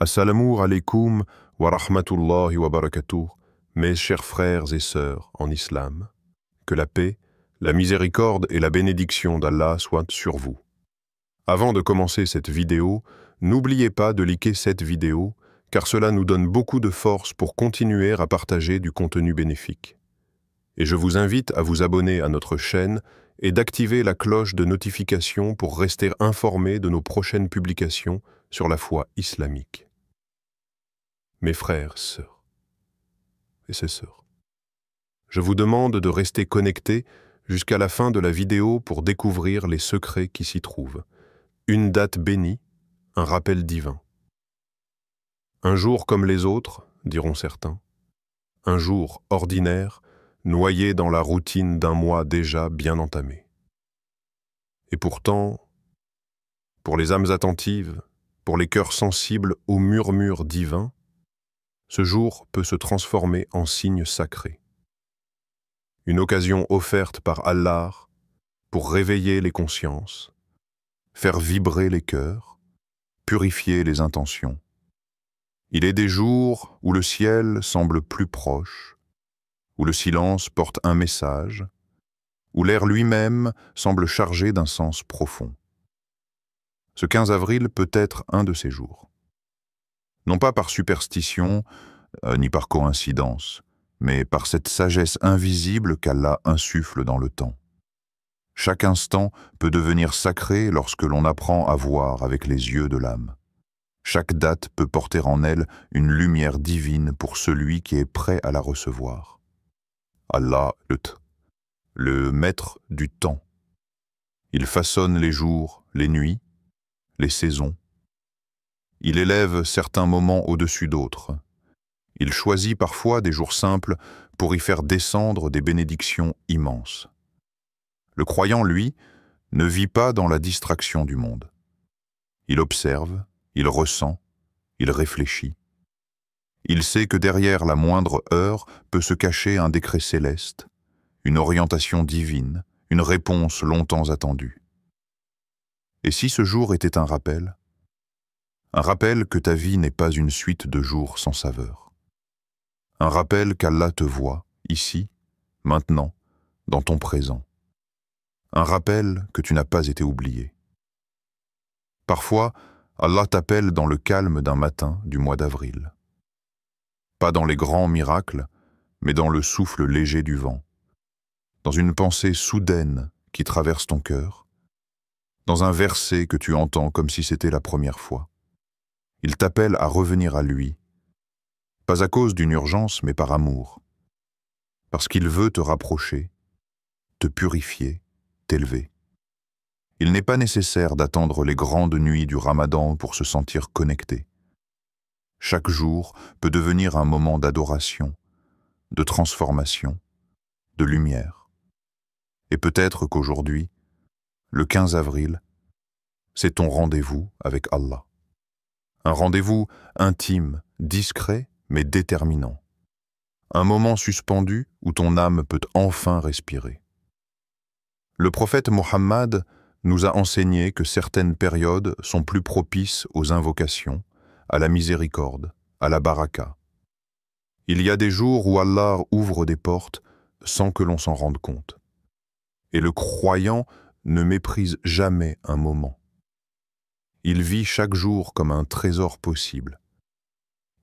Assalamu alaikum wa rahmatullahi wa barakatuh, mes chers frères et sœurs en islam. Que la paix, la miséricorde et la bénédiction d'Allah soient sur vous. Avant de commencer cette vidéo, n'oubliez pas de liker cette vidéo, car cela nous donne beaucoup de force pour continuer à partager du contenu bénéfique. Et je vous invite à vous abonner à notre chaîne et d'activer la cloche de notification pour rester informé de nos prochaines publications sur la foi islamique. Mes frères, sœurs et ses sœurs, je vous demande de rester connectés jusqu'à la fin de la vidéo pour découvrir les secrets qui s'y trouvent. Une date bénie, un rappel divin. Un jour comme les autres, diront certains. Un jour ordinaire, noyé dans la routine d'un mois déjà bien entamé. Et pourtant, pour les âmes attentives, pour les cœurs sensibles au murmure divin, ce jour peut se transformer en signe sacré. Une occasion offerte par Allah pour réveiller les consciences, faire vibrer les cœurs, purifier les intentions. Il est des jours où le ciel semble plus proche, où le silence porte un message, où l'air lui-même semble chargé d'un sens profond. Ce 15 avril peut être un de ces jours. Non pas par superstition, ni par coïncidence, mais par cette sagesse invisible qu'Allah insuffle dans le temps. Chaque instant peut devenir sacré lorsque l'on apprend à voir avec les yeux de l'âme. Chaque date peut porter en elle une lumière divine pour celui qui est prêt à la recevoir. Allah, le maître du temps. Il façonne les jours, les nuits, les saisons. Il élève certains moments au-dessus d'autres. Il choisit parfois des jours simples pour y faire descendre des bénédictions immenses. Le croyant, lui, ne vit pas dans la distraction du monde. Il observe, il ressent, il réfléchit. Il sait que derrière la moindre heure peut se cacher un décret céleste, une orientation divine, une réponse longtemps attendue. Et si ce jour était un rappel que ta vie n'est pas une suite de jours sans saveur. Un rappel qu'Allah te voit, ici, maintenant, dans ton présent. Un rappel que tu n'as pas été oublié. Parfois, Allah t'appelle dans le calme d'un matin du mois d'avril. Pas dans les grands miracles, mais dans le souffle léger du vent. Dans une pensée soudaine qui traverse ton cœur. Dans un verset que tu entends comme si c'était la première fois. Il t'appelle à revenir à lui. Pas à cause d'une urgence, mais par amour. Parce qu'il veut te rapprocher, te purifier, t'élever. Il n'est pas nécessaire d'attendre les grandes nuits du Ramadan pour se sentir connecté. Chaque jour peut devenir un moment d'adoration, de transformation, de lumière. Et peut-être qu'aujourd'hui, le 15 avril, c'est ton rendez-vous avec Allah. Un rendez-vous intime, discret, mais déterminant. Un moment suspendu où ton âme peut enfin respirer. Le prophète Mohammed nous a enseigné que certaines périodes sont plus propices aux invocations, à la miséricorde, à la baraka. Il y a des jours où Allah ouvre des portes sans que l'on s'en rende compte. Et le croyant ne méprise jamais un moment. Il vit chaque jour comme un trésor possible.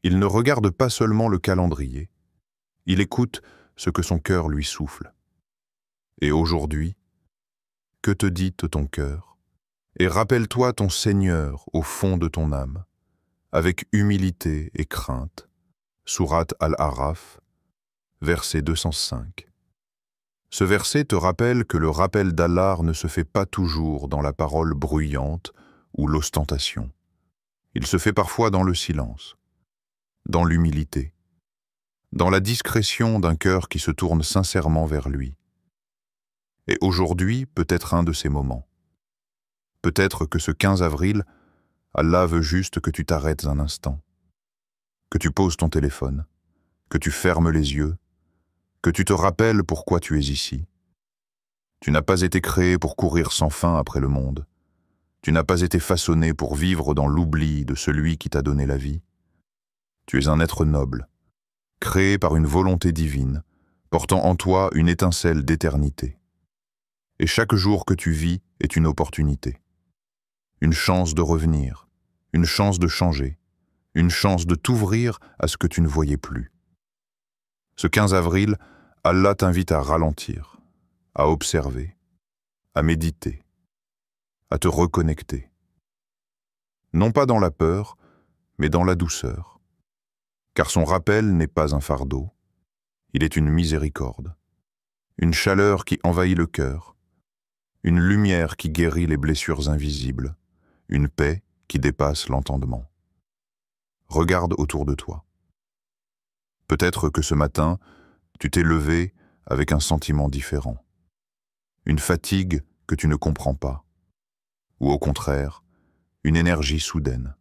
Il ne regarde pas seulement le calendrier, il écoute ce que son cœur lui souffle. Et aujourd'hui, que te dit ton cœur? Et rappelle-toi ton Seigneur au fond de ton âme, avec humilité et crainte. Sourate Al-Araf, verset 205. Ce verset te rappelle que le rappel d'Allah ne se fait pas toujours dans la parole bruyante ou l'ostentation. Il se fait parfois dans le silence, dans l'humilité, dans la discrétion d'un cœur qui se tourne sincèrement vers lui. Et aujourd'hui peut être un de ces moments. Peut-être que ce 15 avril, Allah veut juste que tu t'arrêtes un instant, que tu poses ton téléphone, que tu fermes les yeux, que tu te rappelles pourquoi tu es ici. Tu n'as pas été créé pour courir sans fin après le monde. Tu n'as pas été façonné pour vivre dans l'oubli de celui qui t'a donné la vie. Tu es un être noble, créé par une volonté divine, portant en toi une étincelle d'éternité. Et chaque jour que tu vis est une opportunité. Une chance de revenir, une chance de changer, une chance de t'ouvrir à ce que tu ne voyais plus. Ce 15 avril, Allah t'invite à ralentir, à observer, à méditer, à te reconnecter. Non pas dans la peur, mais dans la douceur. Car son rappel n'est pas un fardeau, il est une miséricorde, une chaleur qui envahit le cœur, une lumière qui guérit les blessures invisibles, une paix qui dépasse l'entendement. Regarde autour de toi. Peut-être que ce matin, tu t'es levé avec un sentiment différent, une fatigue que tu ne comprends pas, ou au contraire, une énergie soudaine.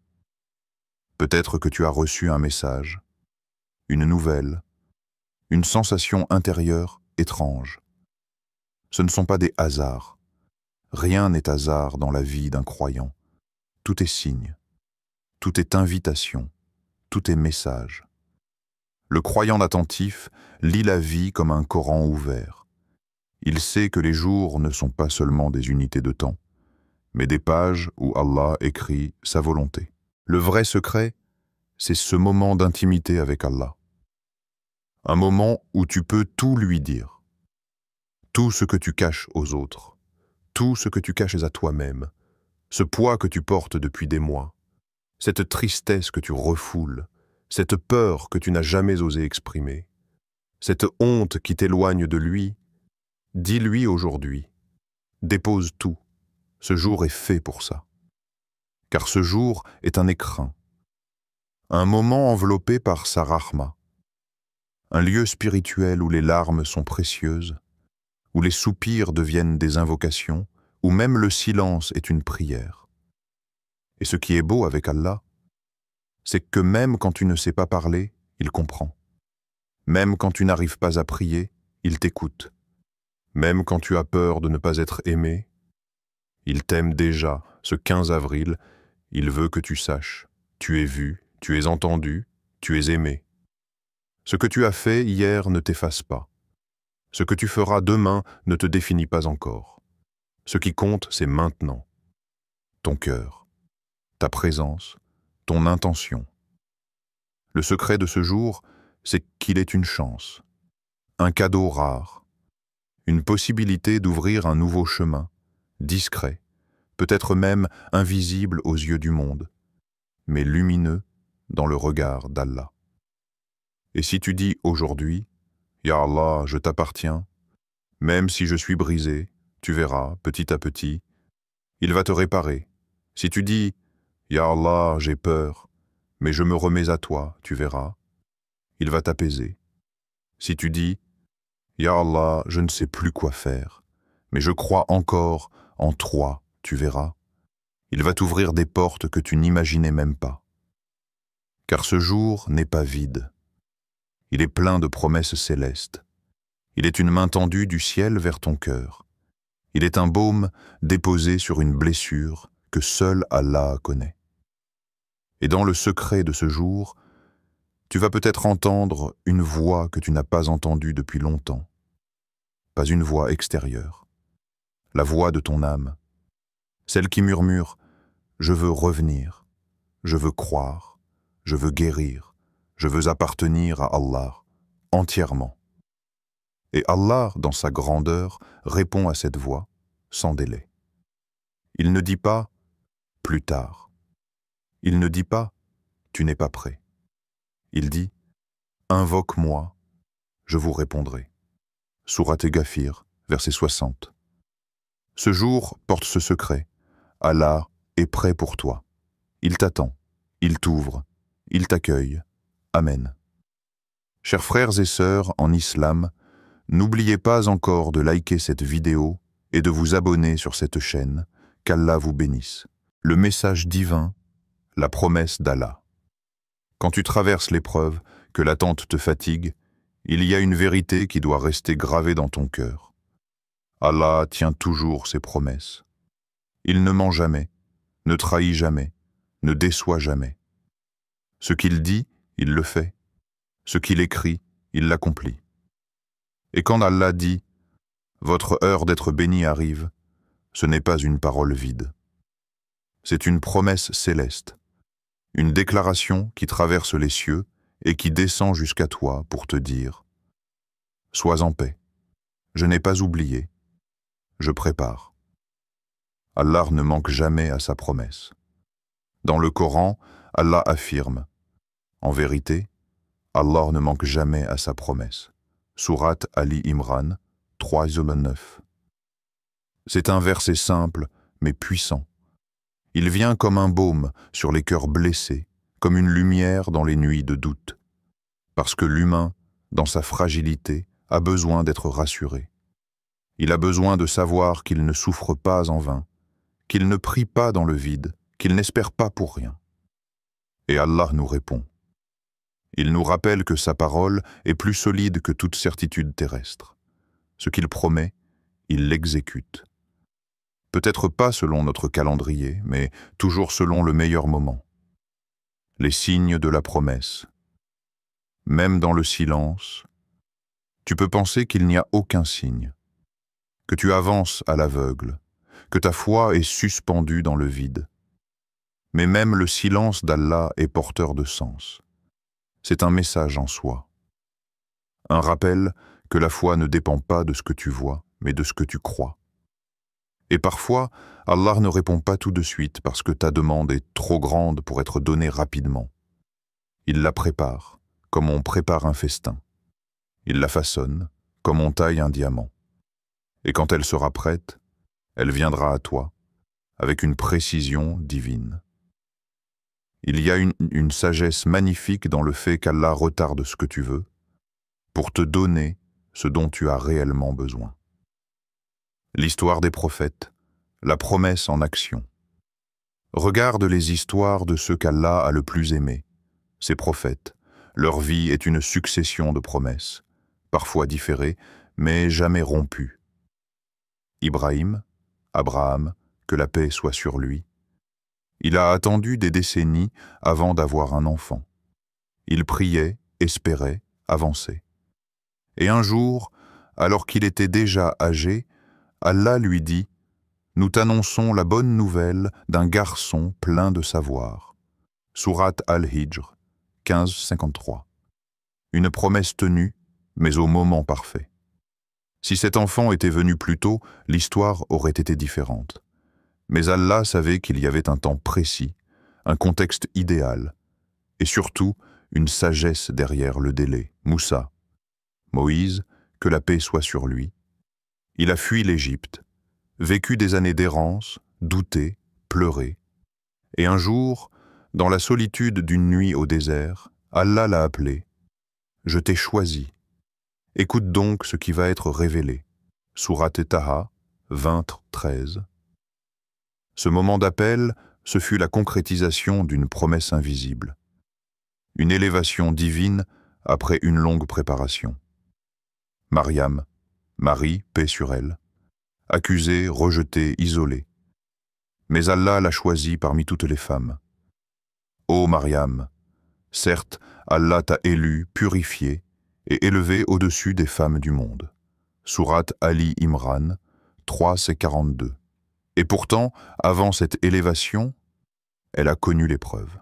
Peut-être que tu as reçu un message, une nouvelle, une sensation intérieure étrange. Ce ne sont pas des hasards. Rien n'est hasard dans la vie d'un croyant. Tout est signe, tout est invitation, tout est message. Le croyant attentif lit la vie comme un Coran ouvert. Il sait que les jours ne sont pas seulement des unités de temps, mais des pages où Allah écrit sa volonté. Le vrai secret, c'est ce moment d'intimité avec Allah. Un moment où tu peux tout lui dire. Tout ce que tu caches aux autres, tout ce que tu caches à toi-même, ce poids que tu portes depuis des mois, cette tristesse que tu refoules, cette peur que tu n'as jamais osé exprimer, cette honte qui t'éloigne de lui, dis-lui aujourd'hui, dépose tout, ce jour est fait pour ça. Car ce jour est un écrin, un moment enveloppé par sa rahma, un lieu spirituel où les larmes sont précieuses, où les soupirs deviennent des invocations, où même le silence est une prière. Et ce qui est beau avec Allah, c'est que même quand tu ne sais pas parler, il comprend. Même quand tu n'arrives pas à prier, il t'écoute. Même quand tu as peur de ne pas être aimé, il t'aime déjà. Ce 15 avril, il veut que tu saches. Tu es vu, tu es entendu, tu es aimé. Ce que tu as fait hier ne t'efface pas. Ce que tu feras demain ne te définit pas encore. Ce qui compte, c'est maintenant. Ton cœur, ta présence, ton intention. Le secret de ce jour, c'est qu'il est une chance, un cadeau rare, une possibilité d'ouvrir un nouveau chemin, discret, peut-être même invisible aux yeux du monde, mais lumineux dans le regard d'Allah. Et si tu dis aujourd'hui, « Ya Allah, je t'appartiens », même si je suis brisé, tu verras, petit à petit, il va te réparer. Si tu dis, « Ya Allah, j'ai peur », mais je me remets à toi, tu verras, il va t'apaiser. Si tu dis, « Ya Allah, je ne sais plus quoi faire, mais je crois encore en toi, tu verras, il va t'ouvrir des portes que tu n'imaginais même pas. » Car ce jour n'est pas vide. Il est plein de promesses célestes. Il est une main tendue du ciel vers ton cœur. Il est un baume déposé sur une blessure que seul Allah connaît. Et dans le secret de ce jour, tu vas peut-être entendre une voix que tu n'as pas entendue depuis longtemps. Pas une voix extérieure. La voix de ton âme. Celle qui murmure « Je veux revenir, je veux croire, je veux guérir, je veux appartenir à Allah, entièrement. » Et Allah, dans sa grandeur, répond à cette voix sans délai. Il ne dit pas « plus tard ». Il ne dit pas « tu n'es pas prêt ». Il dit « invoque-moi, je vous répondrai ». Sourate Ghafir, verset 60. Ce jour porte ce secret. Allah est prêt pour toi. Il t'attend, il t'ouvre, il t'accueille. Amen. Chers frères et sœurs en islam, n'oubliez pas encore de liker cette vidéo et de vous abonner sur cette chaîne. Qu'Allah vous bénisse. Le message divin, la promesse d'Allah. Quand tu traverses l'épreuve, que l'attente te fatigue, il y a une vérité qui doit rester gravée dans ton cœur. Allah tient toujours ses promesses. Il ne ment jamais, ne trahit jamais, ne déçoit jamais. Ce qu'il dit, il le fait. Ce qu'il écrit, il l'accomplit. Et quand Allah dit « Votre heure d'être béni arrive », ce n'est pas une parole vide. C'est une promesse céleste, une déclaration qui traverse les cieux et qui descend jusqu'à toi pour te dire « Sois en paix, je n'ai pas oublié, je prépare ». Allah ne manque jamais à sa promesse. Dans le Coran, Allah affirme « En vérité, Allah ne manque jamais à sa promesse ». Sourate Ali Imran 3:9. C'est un verset simple, mais puissant. Il vient comme un baume sur les cœurs blessés, comme une lumière dans les nuits de doute. Parce que l'humain, dans sa fragilité, a besoin d'être rassuré. Il a besoin de savoir qu'il ne souffre pas en vain, qu'il ne prie pas dans le vide, qu'il n'espère pas pour rien. Et Allah nous répond. Il nous rappelle que sa parole est plus solide que toute certitude terrestre. Ce qu'il promet, il l'exécute. Peut-être pas selon notre calendrier, mais toujours selon le meilleur moment. Les signes de la promesse. Même dans le silence, tu peux penser qu'il n'y a aucun signe, que tu avances à l'aveugle, que ta foi est suspendue dans le vide. Mais même le silence d'Allah est porteur de sens. C'est un message en soi. Un rappel que la foi ne dépend pas de ce que tu vois, mais de ce que tu crois. Et parfois, Allah ne répond pas tout de suite parce que ta demande est trop grande pour être donnée rapidement. Il la prépare, comme on prépare un festin. Il la façonne, comme on taille un diamant. Et quand elle sera prête, elle viendra à toi, avec une précision divine. Il y a une sagesse magnifique dans le fait qu'Allah retarde ce que tu veux, pour te donner ce dont tu as réellement besoin. L'histoire des prophètes, la promesse en action. Regarde les histoires de ceux qu'Allah a le plus aimés, ces prophètes. Leur vie est une succession de promesses, parfois différées, mais jamais rompues. Ibrahim, Abraham, que la paix soit sur lui. Il a attendu des décennies avant d'avoir un enfant. Il priait, espérait, avançait. Et un jour, alors qu'il était déjà âgé, Allah lui dit « Nous t'annonçons la bonne nouvelle d'un garçon plein de savoir. » Sourate Al-Hijr 15:53. Une promesse tenue, mais au moment parfait. Si cet enfant était venu plus tôt, l'histoire aurait été différente. Mais Allah savait qu'il y avait un temps précis, un contexte idéal, et surtout une sagesse derrière le délai. Moussa, Moïse, que la paix soit sur lui. Il a fui l'Égypte, vécu des années d'errance, douté, pleuré. Et un jour, dans la solitude d'une nuit au désert, Allah l'a appelé. « Je t'ai choisi. Écoute donc ce qui va être révélé. » Sourate Taha 20:13. Ce moment d'appel, ce fut la concrétisation d'une promesse invisible. Une élévation divine après une longue préparation. Mariam, Marie, paix sur elle, accusée, rejetée, isolée. Mais Allah l'a choisie parmi toutes les femmes. Ô Mariam, certes, Allah t'a élue, purifiée et élevée au-dessus des femmes du monde. Sourate Ali Imran 3:42. Et pourtant, avant cette élévation, elle a connu l'épreuve.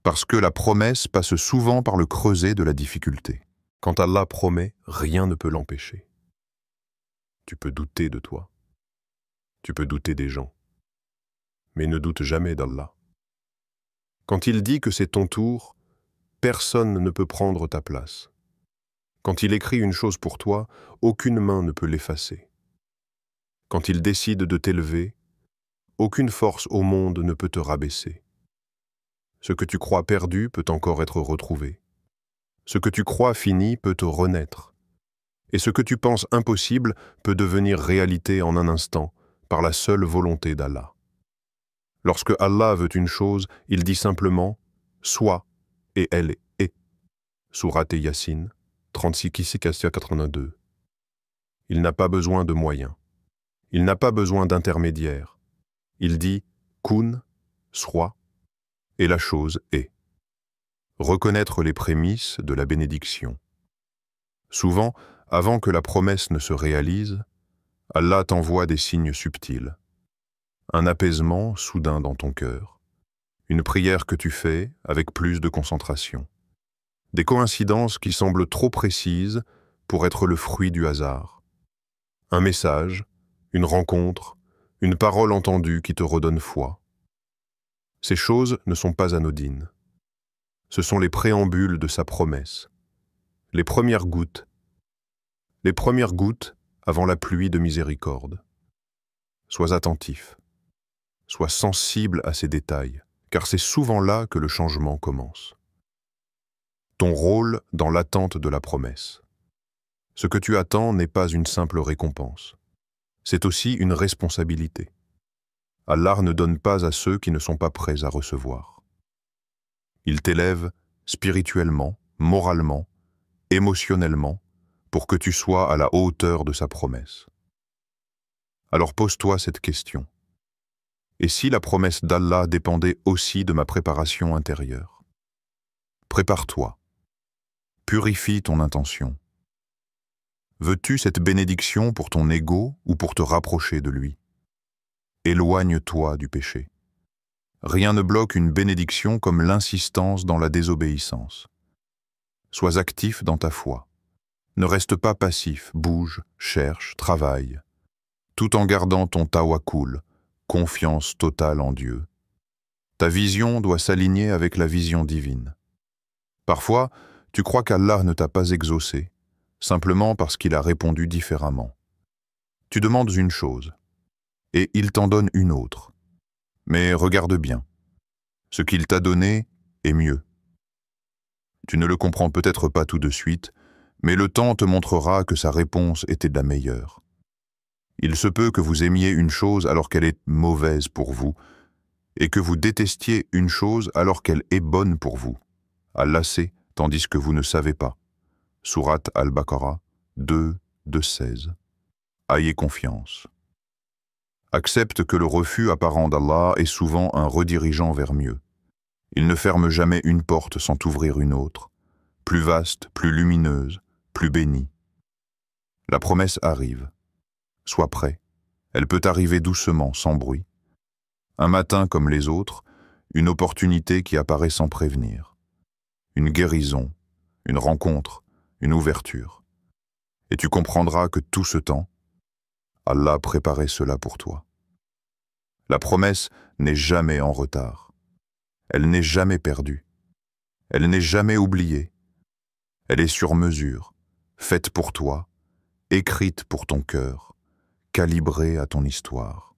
Parce que la promesse passe souvent par le creuset de la difficulté. Quand Allah promet, rien ne peut l'empêcher. Tu peux douter de toi. Tu peux douter des gens. Mais ne doute jamais d'Allah. Quand il dit que c'est ton tour, personne ne peut prendre ta place. Quand il écrit une chose pour toi, aucune main ne peut l'effacer. Quand il décide de t'élever, aucune force au monde ne peut te rabaisser. Ce que tu crois perdu peut encore être retrouvé. Ce que tu crois fini peut te renaître. Et ce que tu penses impossible peut devenir réalité en un instant, par la seule volonté d'Allah. Lorsque Allah veut une chose, il dit simplement « Sois » et elle est. Sourate Yassine 36-82. Il n'a pas besoin de moyens. Il n'a pas besoin d'intermédiaire. Il dit « Kun » sois, et la chose est. reconnaître les prémices de la bénédiction. Souvent, avant que la promesse ne se réalise, Allah t'envoie des signes subtils. Un apaisement soudain dans ton cœur, une prière que tu fais avec plus de concentration. Des coïncidences qui semblent trop précises pour être le fruit du hasard. Un message, une rencontre, une parole entendue qui te redonne foi. Ces choses ne sont pas anodines. Ce sont les préambules de sa promesse, les premières gouttes avant la pluie de miséricorde. Sois attentif, sois sensible à ces détails, car c'est souvent là que le changement commence. Ton rôle dans l'attente de la promesse. Ce que tu attends n'est pas une simple récompense. C'est aussi une responsabilité. Allah ne donne pas à ceux qui ne sont pas prêts à recevoir. Il t'élève spirituellement, moralement, émotionnellement, pour que tu sois à la hauteur de sa promesse. Alors pose-toi cette question. Et si la promesse d'Allah dépendait aussi de ma préparation intérieure? Prépare-toi. Purifie ton intention. Veux-tu cette bénédiction pour ton ego ou pour te rapprocher de lui? Éloigne-toi du péché. Rien ne bloque une bénédiction comme l'insistance dans la désobéissance. Sois actif dans ta foi. Ne reste pas passif, bouge, cherche, travaille, tout en gardant ton tawakkul, confiance totale en Dieu. Ta vision doit s'aligner avec la vision divine. Parfois, tu crois qu'Allah ne t'a pas exaucé, simplement parce qu'il a répondu différemment. Tu demandes une chose, et il t'en donne une autre. Mais regarde bien, ce qu'il t'a donné est mieux. Tu ne le comprends peut-être pas tout de suite, mais le temps te montrera que sa réponse était la meilleure. Il se peut que vous aimiez une chose alors qu'elle est mauvaise pour vous, et que vous détestiez une chose alors qu'elle est bonne pour vous. Allah sait, tandis que vous ne savez pas. Sourate Al-Baqarah 2:16. Ayez confiance. Accepte que le refus apparent d'Allah est souvent un redirigeant vers mieux. Il ne ferme jamais une porte sans t'ouvrir une autre, plus vaste, plus lumineuse, plus bénie. La promesse arrive. Sois prêt. Elle peut arriver doucement, sans bruit. Un matin comme les autres, une opportunité qui apparaît sans prévenir. Une guérison, une rencontre, une ouverture. Et tu comprendras que tout ce temps, Allah préparait cela pour toi. La promesse n'est jamais en retard. Elle n'est jamais perdue. Elle n'est jamais oubliée. Elle est sur mesure, faite pour toi, écrite pour ton cœur, calibrée à ton histoire.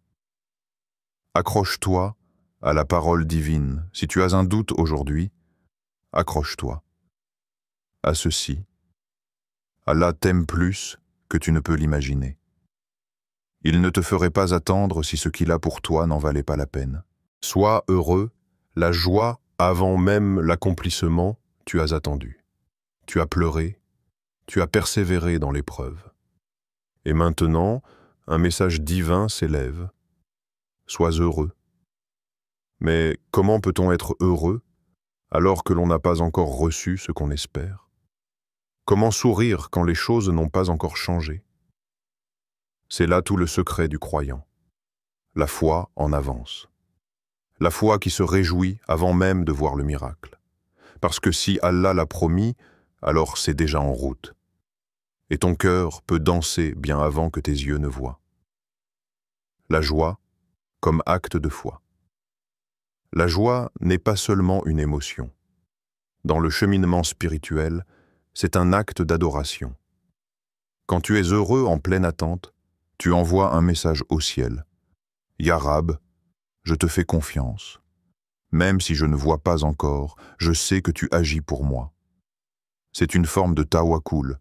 Accroche-toi à la parole divine. Si tu as un doute aujourd'hui, accroche-toi à ceci. Allah t'aime plus que tu ne peux l'imaginer. Il ne te ferait pas attendre si ce qu'il a pour toi n'en valait pas la peine. Sois heureux, la joie avant même l'accomplissement, tu as attendu. Tu as pleuré, tu as persévéré dans l'épreuve. Et maintenant, un message divin s'élève. Sois heureux. Mais comment peut-on être heureux alors que l'on n'a pas encore reçu ce qu'on espère? Comment sourire quand les choses n'ont pas encore changé? C'est là tout le secret du croyant. La foi en avance. La foi qui se réjouit avant même de voir le miracle. Parce que si Allah l'a promis, alors c'est déjà en route. Et ton cœur peut danser bien avant que tes yeux ne voient. La joie comme acte de foi. La joie n'est pas seulement une émotion. Dans le cheminement spirituel, c'est un acte d'adoration. Quand tu es heureux en pleine attente, tu envoies un message au ciel. Ya Rab, je te fais confiance. Même si je ne vois pas encore, je sais que tu agis pour moi. C'est une forme de tawakkul,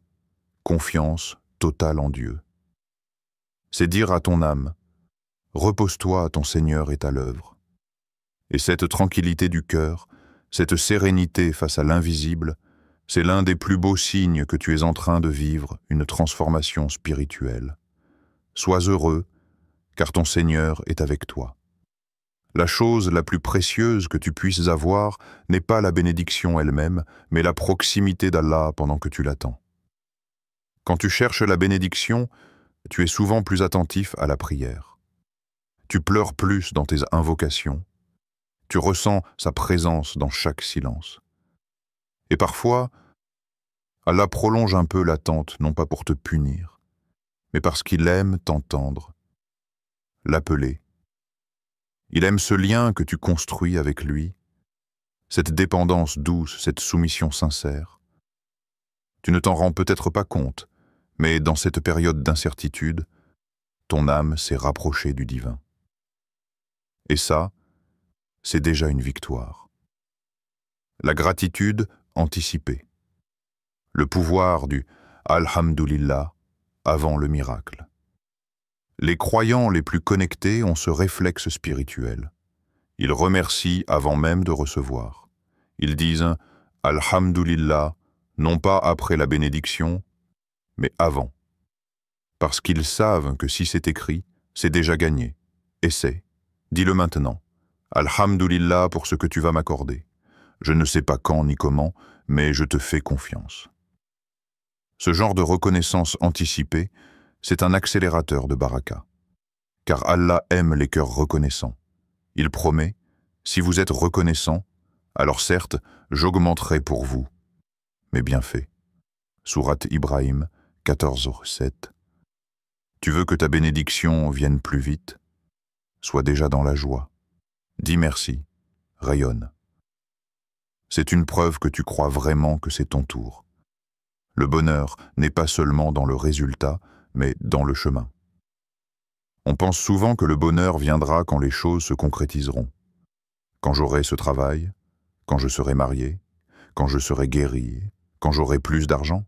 confiance totale en Dieu. C'est dire à ton âme, repose-toi, ton Seigneur est à l'œuvre. Et cette tranquillité du cœur, cette sérénité face à l'invisible, c'est l'un des plus beaux signes que tu es en train de vivre une transformation spirituelle. Sois heureux, car ton Seigneur est avec toi. La chose la plus précieuse que tu puisses avoir n'est pas la bénédiction elle-même, mais la proximité d'Allah pendant que tu l'attends. Quand tu cherches la bénédiction, tu es souvent plus attentif à la prière. Tu pleures plus dans tes invocations. Tu ressens sa présence dans chaque silence. Et parfois, Allah prolonge un peu l'attente, non pas pour te punir, mais parce qu'il aime t'entendre, l'appeler. Il aime ce lien que tu construis avec lui, cette dépendance douce, cette soumission sincère. Tu ne t'en rends peut-être pas compte, mais dans cette période d'incertitude, ton âme s'est rapprochée du divin. Et ça, c'est déjà une victoire. La gratitude anticipée. Le pouvoir du « Alhamdulillah » avant le miracle. Les croyants les plus connectés ont ce réflexe spirituel. Ils remercient avant même de recevoir. Ils disent « Alhamdulillah » non pas après la bénédiction, mais avant. Parce qu'ils savent que si c'est écrit, c'est déjà gagné. Essaie, dis-le maintenant. Alhamdulillah pour ce que tu vas m'accorder. Je ne sais pas quand ni comment, mais je te fais confiance. Ce genre de reconnaissance anticipée, c'est un accélérateur de baraka. Car Allah aime les cœurs reconnaissants. Il promet, si vous êtes reconnaissant, alors certes, j'augmenterai pour vous mes bienfaits. Sourate Ibrahim 14:7. Tu veux que ta bénédiction vienne plus vite? Sois déjà dans la joie. Dis merci, rayonne. C'est une preuve que tu crois vraiment que c'est ton tour. Le bonheur n'est pas seulement dans le résultat, mais dans le chemin. On pense souvent que le bonheur viendra quand les choses se concrétiseront. Quand j'aurai ce travail, quand je serai marié, quand je serai guéri, quand j'aurai plus d'argent.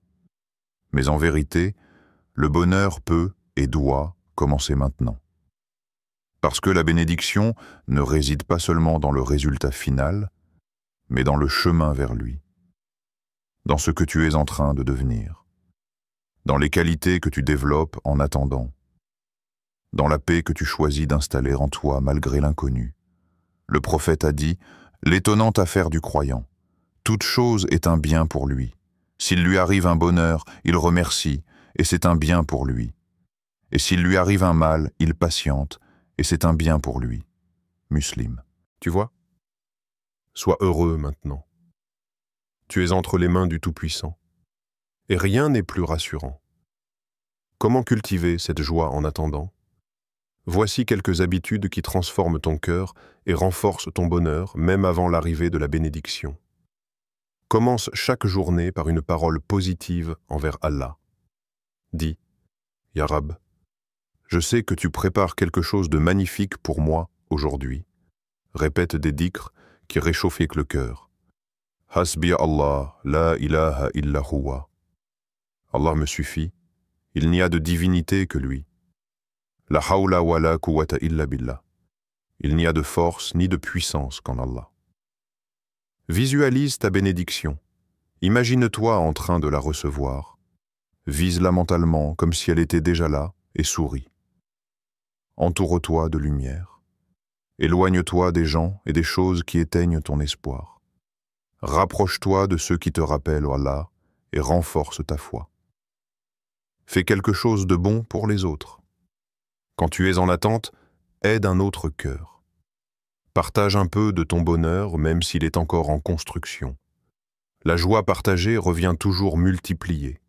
Mais en vérité, le bonheur peut et doit commencer maintenant. Parce que la bénédiction ne réside pas seulement dans le résultat final, mais dans le chemin vers lui, dans ce que tu es en train de devenir, dans les qualités que tu développes en attendant, dans la paix que tu choisis d'installer en toi malgré l'inconnu. Le prophète a dit « L'étonnante affaire du croyant, toute chose est un bien pour lui. S'il lui arrive un bonheur, il remercie, et c'est un bien pour lui. Et s'il lui arrive un mal, il patiente, et c'est un bien pour lui. » Muslim. Tu vois? Sois heureux maintenant. Tu es entre les mains du Tout-Puissant. Et rien n'est plus rassurant. Comment cultiver cette joie en attendant? Voici quelques habitudes qui transforment ton cœur et renforcent ton bonheur, même avant l'arrivée de la bénédiction. Commence chaque journée par une parole positive envers Allah. Dis, « Ya Rab, je sais que tu prépares quelque chose de magnifique pour moi aujourd'hui. » Répète des dhikrs qui réchauffent le cœur. « Hasbi Allah, la ilaha illa huwa. » Allah me suffit, il n'y a de divinité que lui. La hawla wa la quwwata illa billah. Il n'y a de force ni de puissance qu'en Allah. Visualise ta bénédiction. Imagine-toi en train de la recevoir. Vise-la mentalement comme si elle était déjà là et souris. Entoure-toi de lumière. Éloigne-toi des gens et des choses qui éteignent ton espoir. Rapproche-toi de ceux qui te rappellent Allah et renforce ta foi. Fais quelque chose de bon pour les autres. Quand tu es en attente, aide un autre cœur. Partage un peu de ton bonheur, même s'il est encore en construction. La joie partagée revient toujours multipliée.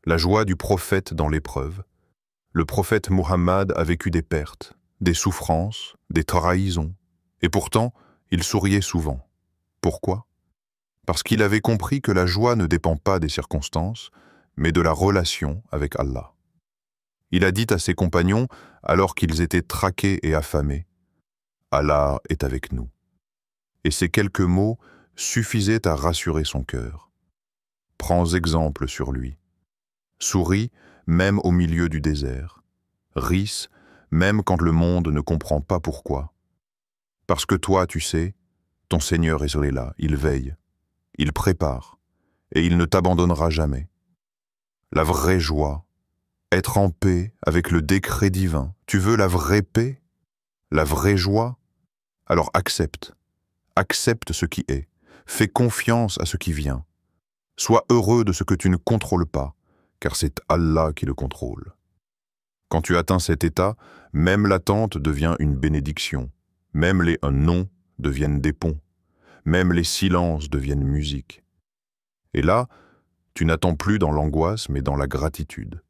La joie du prophète dans l'épreuve. Le prophète Muhammad a vécu des pertes, des souffrances, des trahisons, et pourtant, il souriait souvent. Pourquoi? Parce qu'il avait compris que la joie ne dépend pas des circonstances, mais de la relation avec Allah. Il a dit à ses compagnons, alors qu'ils étaient traqués et affamés, « Allah est avec nous. » Et ces quelques mots suffisaient à rassurer son cœur. Prends exemple sur lui. Souris même au milieu du désert. Ris même quand le monde ne comprend pas pourquoi. Parce que toi, tu sais, ton Seigneur est là, il veille, il prépare, et il ne t'abandonnera jamais. La vraie joie, être en paix avec le décret divin. Tu veux la vraie paix? La vraie joie? Alors accepte. Accepte ce qui est. Fais confiance à ce qui vient. Sois heureux de ce que tu ne contrôles pas, car c'est Allah qui le contrôle. Quand tu atteins cet état, même l'attente devient une bénédiction. Même les non deviennent des ponts. Même les silences deviennent musique. Et là, tu n'attends plus dans l'angoisse, mais dans la gratitude.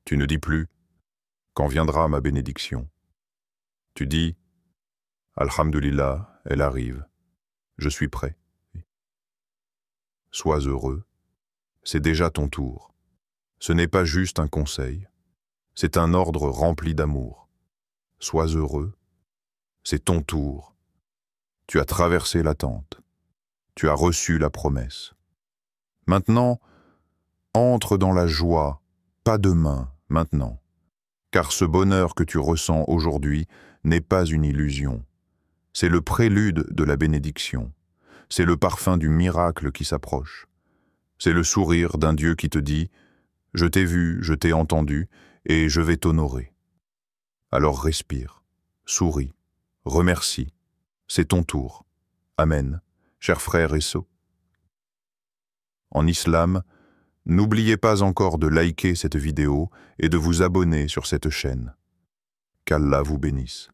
Tu ne dis plus « Quand viendra ma bénédiction ?» Tu dis « Alhamdulillah, elle arrive. Je suis prêt. » Sois heureux. C'est déjà ton tour. Ce n'est pas juste un conseil. C'est un ordre rempli d'amour. Sois heureux. C'est ton tour. Tu as traversé l'attente. Tu as reçu la promesse. Maintenant, entre dans la joie, pas demain, maintenant. Car ce bonheur que tu ressens aujourd'hui n'est pas une illusion. C'est le prélude de la bénédiction. C'est le parfum du miracle qui s'approche. C'est le sourire d'un Dieu qui te dit « Je t'ai vu, je t'ai entendu, et je vais t'honorer. » Alors respire, souris, remercie. C'est ton tour. Amen, chers frères et sœurs. En islam, n'oubliez pas encore de liker cette vidéo et de vous abonner sur cette chaîne. Qu'Allah vous bénisse.